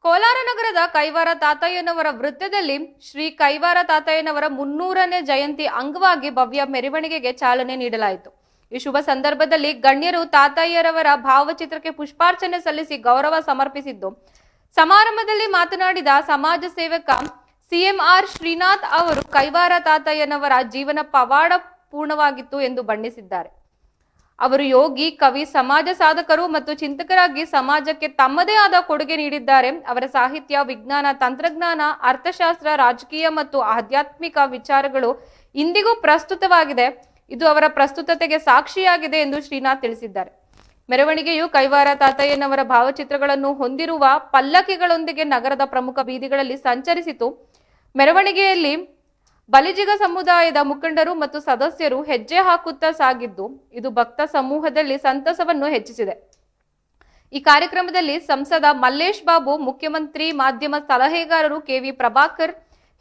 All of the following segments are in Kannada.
ಕೋಲಾರ ನಗರದ ಕೈವಾರ ತಾತಯ್ಯನವರ ವೃತ್ತದಲ್ಲಿ ಶ್ರೀ ಕೈವಾರ ತಾತಯ್ಯನವರ 300ನೇ ಜಯಂತಿ ಅಂಗವಾಗಿ ಭವ್ಯ ಮೆರವಣಿಗೆಗೆ ಚಾಲನೆ ನೀಡಲಾಯಿತು. ಈ ಶುಭ ಸಂದರ್ಭದಲ್ಲಿ ಗಣ್ಯರು ತಾತಯ್ಯರವರ ಭಾವಚಿತ್ರಕ್ಕೆ ಪುಷ್ಪಾರ್ಚನೆ ಸಲ್ಲಿಸಿ ಗೌರವ ಸಮರ್ಪಿಸಿದ್ದು, ಸಮಾರಂಭದಲ್ಲಿ ಮಾತನಾಡಿದ ಸಮಾಜ ಸೇವಕ ಸಿಎಂಆರ್ ಶ್ರೀನಾಥ್ ಅವರು ಕೈವಾರ ತಾತಯ್ಯನವರ ಜೀವನ ಪವಾಡ ಪೂರ್ಣವಾಗಿತ್ತು ಎಂದು ಬಣ್ಣಿಸಿದ್ದಾರೆ. ಅವರು ಯೋಗಿ, ಕವಿ, ಸಮಾಜ ಸಾಧಕರು ಮತ್ತು ಚಿಂತಕರಾಗಿ ಸಮಾಜಕ್ಕೆ ತಮ್ಮದೇ ಆದ ಕೊಡುಗೆ ನೀಡಿದ್ದಾರೆ. ಅವರ ಸಾಹಿತ್ಯ, ವಿಜ್ಞಾನ, ತಂತ್ರಜ್ಞಾನ, ಅರ್ಥಶಾಸ್ತ್ರ, ರಾಜಕೀಯ ಮತ್ತು ಆಧ್ಯಾತ್ಮಿಕ ವಿಚಾರಗಳು ಇಂದಿಗೂ ಪ್ರಸ್ತುತವಾಗಿದೆ. ಇದು ಅವರ ಪ್ರಸ್ತುತತೆಗೆ ಸಾಕ್ಷಿಯಾಗಿದೆ ಎಂದು ಶ್ರೀನಾಥ್ ತಿಳಿಸಿದ್ದಾರೆ. ಮೆರವಣಿಗೆಯು ಕೈವಾರ ತಾತಯ್ಯನವರ ಭಾವಚಿತ್ರಗಳನ್ನು ಹೊಂದಿರುವ ಪಲ್ಲಕ್ಕಿಗಳೊಂದಿಗೆ ನಗರದ ಪ್ರಮುಖ ಬೀದಿಗಳಲ್ಲಿ ಸಂಚರಿಸಿತು. ಮೆರವಣಿಗೆಯಲ್ಲಿ ಬಲಿಜಿಗ ಸಮುದಾಯದ ಮುಖಂಡರು ಮತ್ತು ಸದಸ್ಯರು ಹೆಜ್ಜೆ ಹಾಕುತ್ತಾ ಸಾಗಿದ್ದು, ಇದು ಭಕ್ತ ಸಮೂಹದಲ್ಲಿ ಸಂತಸವನ್ನು ಹೆಚ್ಚಿಸಿದೆ. ಈ ಕಾರ್ಯಕ್ರಮದಲ್ಲಿ ಸಂಸದ ಮಲ್ಲೇಶ್ ಬಾಬು, ಮುಖ್ಯಮಂತ್ರಿ, ಮಾಧ್ಯಮ ಸಲಹೆಗಾರರು ಕೆವಿ ಪ್ರಭಾಕರ್,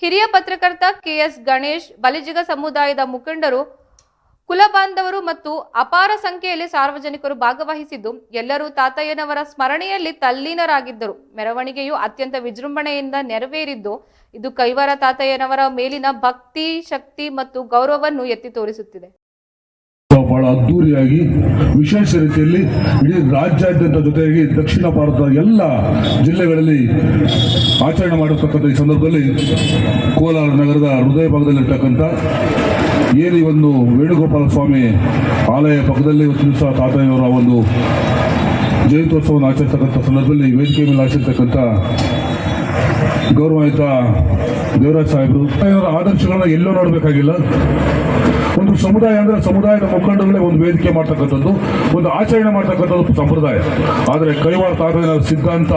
ಹಿರಿಯ ಪತ್ರಕರ್ತ ಕೆಎಸ್ ಗಣೇಶ್, ಬಲಿಜಿಗ ಸಮುದಾಯದ ಮುಖಂಡರು, ಕುಲಬಾಂಧವರು ಮತ್ತು ಅಪಾರ ಸಂಖ್ಯೆಯಲ್ಲಿ ಸಾರ್ವಜನಿಕರು ಭಾಗವಹಿಸಿದ್ದು, ಎಲ್ಲರೂ ತಾತಯ್ಯನವರ ಸ್ಮರಣೆಯಲ್ಲಿ ತಲ್ಲೀನರಾಗಿದ್ದರು. ಮೆರವಣಿಗೆಯು ಅತ್ಯಂತ ವಿಜೃಂಭಣೆಯಿಂದ ನೆರವೇರಿದ್ದು, ಇದು ಕೈವಾರ ತಾತಯ್ಯನವರ ಮೇಲಿನ ಭಕ್ತಿ, ಶಕ್ತಿ ಮತ್ತು ಗೌರವವನ್ನು ಎತ್ತಿ ತೋರಿಸುತ್ತಿದೆ. ಬಹಳ ಅದ್ದೂರಿಯಾಗಿ ವಿಶೇಷ ರೀತಿಯಲ್ಲಿ ಇಡೀ ರಾಜ್ಯಾದ್ಯಂತ ಜೊತೆಗೆ ದಕ್ಷಿಣ ಭಾರತದ ಎಲ್ಲ ಜಿಲ್ಲೆಗಳಲ್ಲಿ ಆಚರಣೆ ಮಾಡಿರ್ತಕ್ಕಂಥ ಈ ಸಂದರ್ಭದಲ್ಲಿ ಕೋಲಾರ ನಗರದ ಹೃದಯ ಭಾಗದಲ್ಲಿರ್ತಕ್ಕಂಥ ಏನು ಈ ಒಂದು ವೇಣುಗೋಪಾಲ ಸ್ವಾಮಿ ಆಲಯ ಪಕ್ಕದಲ್ಲಿ ಇವತ್ತು ದಿವಸ ತಾತಯ್ಯನವರ ಒಂದು ಜಯಂತ್ಯೋತ್ಸವವನ್ನು ಆಚರಿಸ್ತಕ್ಕಂಥ ಸಂದರ್ಭದಲ್ಲಿ ವೇದಿಕೆ ಮೇಲೆ ಆಚರಿಸ್ತಕ್ಕಂಥ ಗೌರವಾನ್ವಿತ ದೇವರಾಜ್ ಸಾಹೇಬರು ಅವರ ಆದರ್ಶಗಳನ್ನ ಎಲ್ಲೋ ನೋಡಬೇಕಾಗಿಲ್ಲ. ಒಂದು ಸಮುದಾಯ ಅಂದರೆ ಸಮುದಾಯದ ಮುಖಂಡಗಳೇ ಒಂದು ವೇದಿಕೆ ಮಾಡ್ತಕ್ಕಂಥದ್ದು, ಒಂದು ಆಚರಣೆ ಮಾಡ್ತಕ್ಕಂಥದ್ದು ಸಂಪ್ರದಾಯ. ಆದರೆ ಕೈವಾರ ತಾತಯ್ಯನವರ ಸಿದ್ಧಾಂತ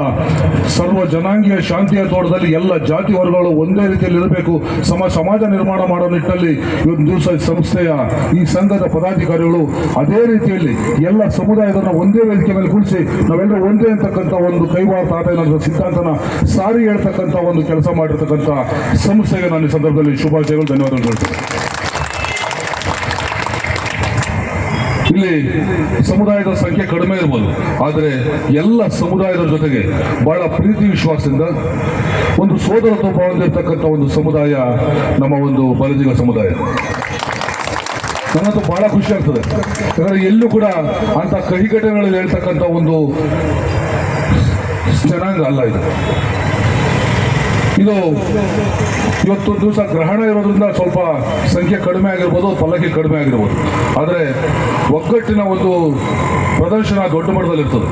ಸರ್ವ ಜನಾಂಗೀಯ ಶಾಂತಿಯ ತೋಟದಲ್ಲಿ ಎಲ್ಲ ಜಾತಿ ವರ್ಗಗಳು ಒಂದೇ ರೀತಿಯಲ್ಲಿ ಇರಬೇಕು, ಸಮಾಜ ನಿರ್ಮಾಣ ಮಾಡೋ ನಿಟ್ಟಿನಲ್ಲಿ ಇವತ್ತು ದಿವಸ ಸಂಸ್ಥೆಯ ಈ ಸಂಘದ ಪದಾಧಿಕಾರಿಗಳು ಅದೇ ರೀತಿಯಲ್ಲಿ ಎಲ್ಲ ಸಮುದಾಯದನ್ನು ಒಂದೇ ವೇದಿಕೆ ಮೇಲೆ ಕೂರಿಸಿ ನಾವೆಲ್ಲರೂ ಒಂದೇ ಅಂತಕ್ಕಂಥ ಒಂದು ಕೈವಾರ ತಾತಯ್ಯನವರ ಸಿದ್ಧಾಂತನ ಸಾರಿ ಹೇಳ್ತಕ್ಕಂಥ ಒಂದು ಕೆಲಸ ಮಾಡಿರ್ತಕ್ಕಂಥ ಸಂಸ್ಥೆಗೆ ನಾನು ಈ ಸಂದರ್ಭದಲ್ಲಿ ಶುಭಾಶಯಗಳು, ಧನ್ಯವಾದಗಳು. ಇಲ್ಲಿ ಸಮುದಾಯದ ಸಂಖ್ಯೆ ಕಡಿಮೆ ಇರ್ಬೋದು, ಆದರೆ ಎಲ್ಲ ಸಮುದಾಯದ ಜೊತೆಗೆ ಬಹಳ ಪ್ರೀತಿ ವಿಶ್ವಾಸದಿಂದ ಒಂದು ಸೋದರತ್ವ ಭಾವನೆಯಿರ್ತಕ್ಕಂಥ ಒಂದು ಸಮುದಾಯ ನಮ್ಮ ಒಂದು ಬಲಿಜಿಗ ಸಮುದಾಯ. ನನ್ನಂತೂ ಬಹಳ ಖುಷಿ ಆಗ್ತದೆ. ಯಾಕಂದ್ರೆ ಎಲ್ಲೂ ಕೂಡ ಅಂತ ಕಹಿ ಘಟನೆಗಳಲ್ಲಿ ಹೇಳ್ತಕ್ಕಂಥ ಒಂದು ಜನಾಂಗ ಅಲ್ಲ ಇದು. ಇವತ್ತು ದಿವಸ ಗ್ರಹಣ ಇರೋದ್ರಿಂದ ಸ್ವಲ್ಪ ಸಂಖ್ಯೆ ಕಡಿಮೆ ಆಗಿರ್ಬೋದು, ಪಲ್ಲಕ್ಕಿ ಕಡಿಮೆ ಆಗಿರ್ಬೋದು, ಆದರೆ ಒಗ್ಗಟ್ಟಿನ ಒಂದು ಪ್ರದರ್ಶನ ದೊಡ್ಡ ಮಟ್ಟದಲ್ಲಿರ್ತದೆ.